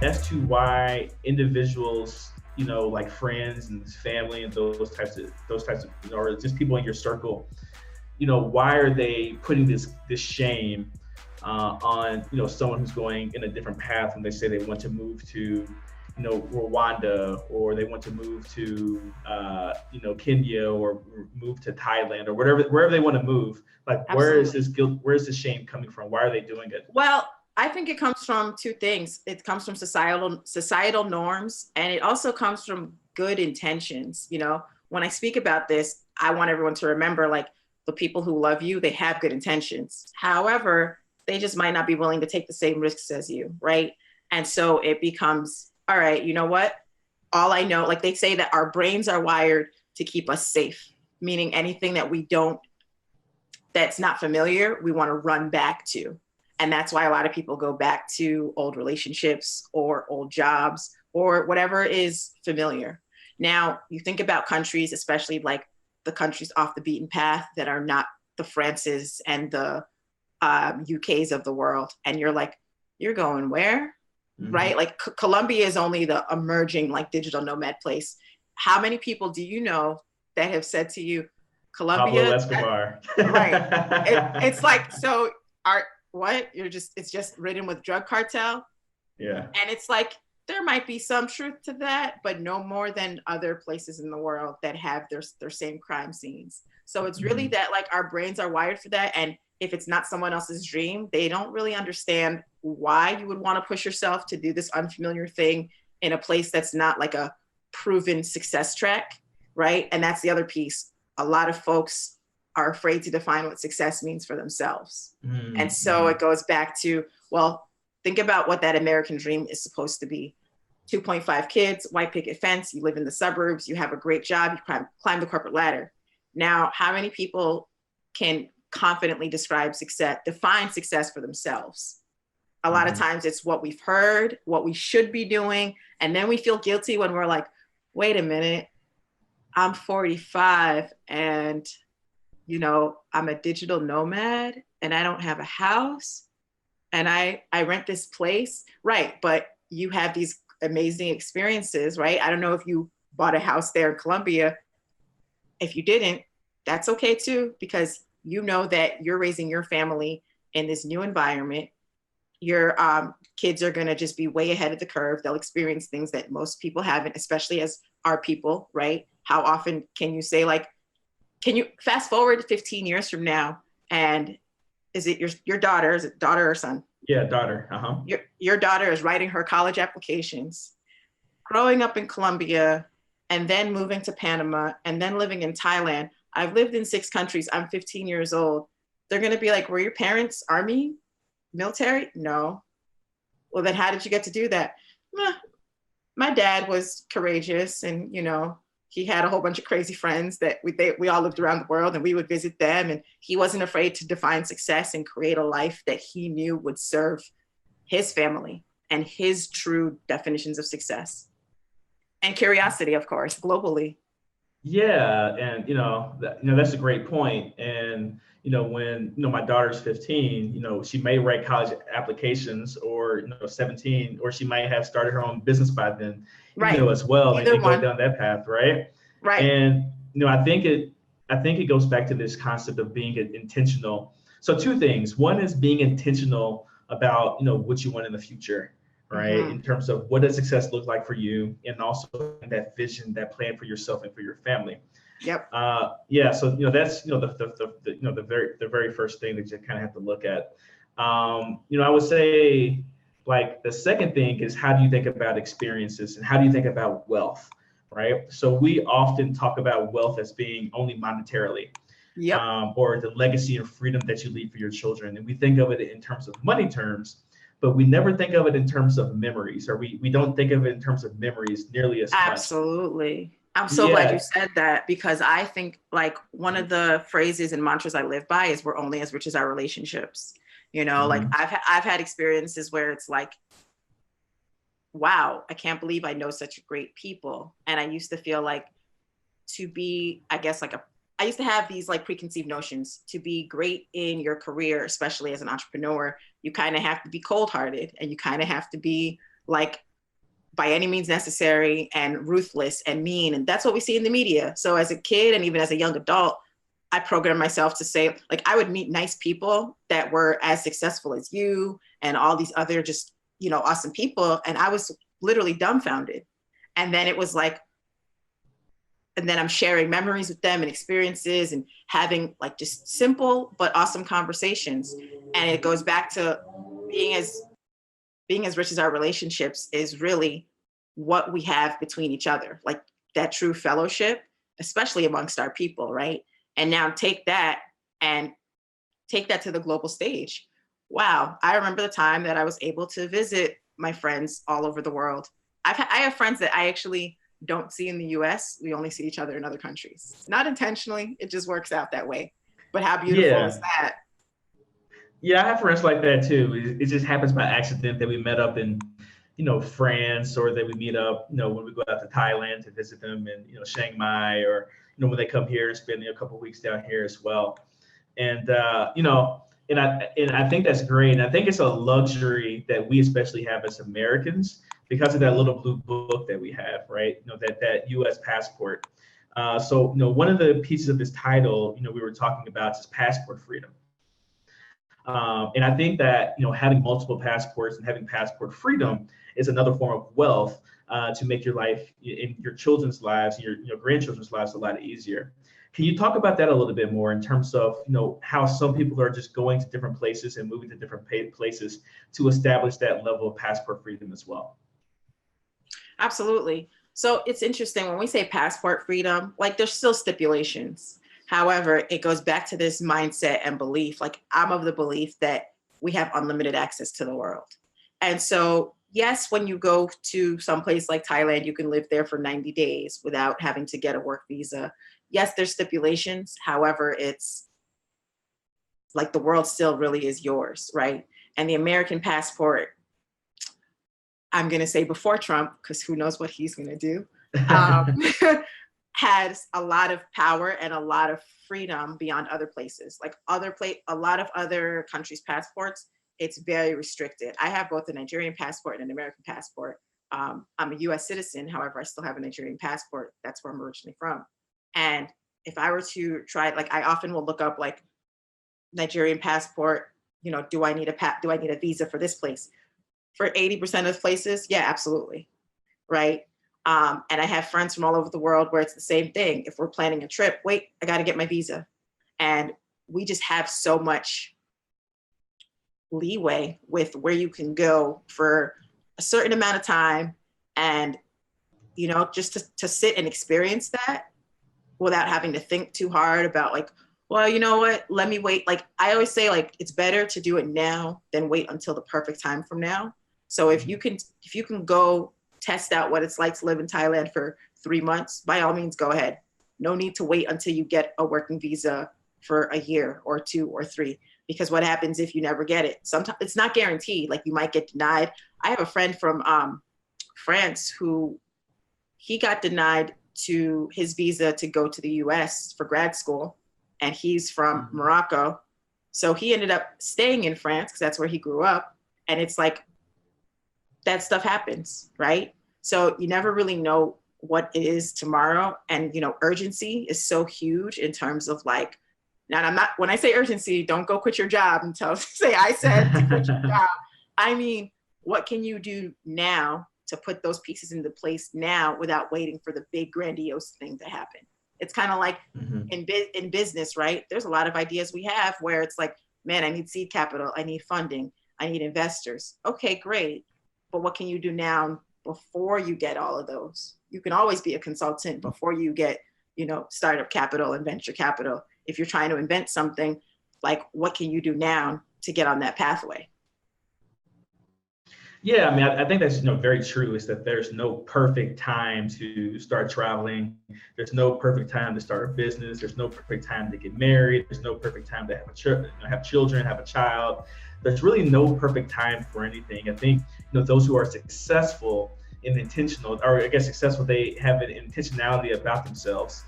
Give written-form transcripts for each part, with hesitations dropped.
as to why individuals, like friends and family and those types of, or just people in your circle, why are they putting this shame on someone who's going in a different path when they say they want to move to Rwanda, or they want to move to Kenya, or move to Thailand, or wherever they want to move. Like, where is Absolutely. this guilt? Where is this shame coming from? Why are they doing it? Well, I think it comes from two things. It comes from societal norms, and it also comes from good intentions. When I speak about this, I want everyone to remember, like, the people who love you, they have good intentions. However, they just might not be willing to take the same risks as you, right? And so it becomes, all right, you know what? All I know, like they say that our brains are wired to keep us safe, meaning anything that we don't, that's not familiar, we want to run back to. And that's why a lot of people go back to old relationships or old jobs or whatever is familiar. Now, you think about countries, especially like the countries off the beaten path that are not the Frances and the UKs of the world. And you're like, you're going where? Right? Like Colombia is only the emerging like digital nomad place. How many people do you know that have said to you, Pablo Colombia, Escobar. right? It's like, so are what? It's just ridden with drug cartel. Yeah. And it's like, there might be some truth to that, but no more than other places in the world that have their same crime scenes. So it's really that, like, our brains are wired for that. And if it's not someone else's dream, they don't really understand why you would want to push yourself to do this unfamiliar thing in a place that's not like a proven success track, right? And that's the other piece. A lot of folks are afraid to define what success means for themselves. And so it goes back to, well, think about what that American dream is supposed to be. 2.5 kids, white picket fence, you live in the suburbs, you have a great job, you climb the corporate ladder. Now, how many people can confidently define success for themselves? A lot of times it's what we've heard, what we should be doing, and then we feel guilty when we're like, wait a minute, I'm 45 and I'm a digital nomad and I don't have a house and I rent this place, right? But you have these amazing experiences, right? I don't know if you bought a house there in Colombia. If you didn't, that's okay too, because you know that you're raising your family in this new environment. Your kids are going to just be way ahead of the curve. They'll experience things that most people haven't, especially as our people, right? How often can you say, like, can you fast forward 15 years from now, and is it your daughter? Is it daughter or son? Yeah, daughter. Your daughter is writing her college applications, growing up in Colombia, and then moving to Panama, and then living in Thailand. I've lived in 6 countries. I'm 15 years old. They're going to be like, were your parents Army, military? No. Well, then how did you get to do that? My dad was courageous, and he had a whole bunch of crazy friends that we all lived around the world, and we would visit them, and he wasn't afraid to define success and create a life that he knew would serve his family and his true definitions of success. And curiosity, of course, globally. Yeah, and that's a great point. And when my daughter's 15, she may write college applications, or 17, or she might have started her own business by then, Right. as well, Either and go one. down that path, right? Right. And I think it goes back to this concept of being intentional. So 2 things. One is being intentional about what you want in the future, right? In terms of what does success look like for you, and also that vision, that plan for yourself and for your family. Yep. Yeah. So that's the very first thing that you kind of have to look at. I would say, like, the second thing is, how do you think about experiences, and how do you think about wealth, right? So we often talk about wealth as being only monetarily. Yep. Or the legacy and freedom that you leave for your children, and we think of it in terms of money terms, but we never think of it in terms of memories, or we don't think of it in terms of memories nearly as much. Absolutely. I'm so glad you said that, because I think, like, one of the phrases and mantras I live by is, we're only as rich as our relationships. Like, I've had experiences where it's like, wow, I can't believe I know such great people. And I used to feel like, to be, I guess, I used to have these like preconceived notions. To be great in your career, especially as an entrepreneur, you kind of have to be cold-hearted, and you kind of have to be like by any means necessary and ruthless and mean. And that's what we see in the media. So as a kid and even as a young adult, I programmed myself to say, like, I would meet nice people that were as successful as you and all these other just, you know, awesome people. And I was literally dumbfounded. And then it was like, and then I'm sharing memories with them and experiences and having like just simple but awesome conversations. And it goes back to being as rich as our relationships is really what we have between each other, like that true fellowship, especially amongst our people, right? And now take that to the global stage. Wow, I remember the time that I was able to visit my friends all over the world. I have friends that I actually don't see in the US. We only see each other in other countries. Not intentionally, it just works out that way. But how beautiful is that? Yeah, I have friends like that too. It just happens by accident that we met up in, you know, France, or that we meet up, you know, when we go out to Thailand to visit them in, you know, Chiang Mai, or, you know, when they come here and spend a couple of weeks down here as well. And, you know, and I think that's great. And I think it's a luxury that we especially have as Americans because of that little blue book that we have, right? You know, that U.S. passport. So, you know, one of the pieces of this title, you know, we were talking about is passport freedom. And I think that, you know, having multiple passports and having passport freedom is another form of wealth to make your life in your children's lives, your grandchildren's lives a lot easier. Can you talk about that a little bit more in terms of, you know, how some people are just going to different places and moving to different places to establish that level of passport freedom as well? Absolutely. So it's interesting when we say passport freedom, like there's still stipulations. However, it goes back to this mindset and belief. Like I'm of the belief that we have unlimited access to the world. And so, yes, when you go to someplace like Thailand, you can live there for 90 days without having to get a work visa. Yes, there's stipulations. However, it's like the world still really is yours, right? And the American passport, I'm going to say before Trump, because who knows what he's going to do, has a lot of power and a lot of freedom beyond other places. Like a lot of other countries' passports, it's very restricted. I have both a Nigerian passport and an American passport. I'm a US citizen, however, I still have a Nigerian passport. That's where I'm originally from. And if I were to try, like I often will look up like Nigerian passport, you know, do I need a visa for this place? For 80% of places, yeah, absolutely, right? And I have friends from all over the world where it's the same thing. If we're planning a trip, wait, I got to get my visa. And we just have so much leeway with where you can go for a certain amount of time and, you know, just to sit and experience that without having to think too hard about like, well, you know what, let me wait. Like I always say, like, it's better to do it now than wait until the perfect time from now. So if you can go test out what it's like to live in Thailand for 3 months, by all means, go ahead. No need to wait until you get a working visa for a year or 2 or 3, because what happens if you never get it? Sometimes it's not guaranteed. Like you might get denied. I have a friend from France who he got denied to his visa to go to the US for grad school, and he's from Morocco. So he ended up staying in France because that's where he grew up. And it's like, that stuff happens, right? So you never really know what it is tomorrow. And, you know, urgency is so huge in terms of like, now when I say urgency, don't go quit your job and say I said to quit your job. I mean, what can you do now to put those pieces into place now without waiting for the big grandiose thing to happen? It's kind of like in business, right? There's a lot of ideas we have where it's like, man, I need seed capital, I need funding, I need investors. Okay, great. But what can you do now before you get all of those? You can always be a consultant before you get, you know, startup capital and venture capital. If you're trying to invent something, like what can you do now to get on that pathway? Yeah, I mean, I think that's, you know, very true. Is that there's no perfect time to start traveling. There's no perfect time to start a business. There's no perfect time to get married. There's no perfect time to have children, have a child. There's really no perfect time for anything. I think, you know, those who are successful and intentional, or I guess successful, they have an intentionality about themselves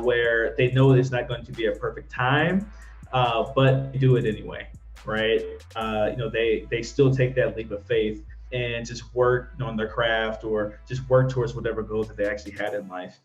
where they know it's not going to be a perfect time, but do it anyway, right? You know, they still take that leap of faith and just work on their craft or just work towards whatever goals that they actually had in life.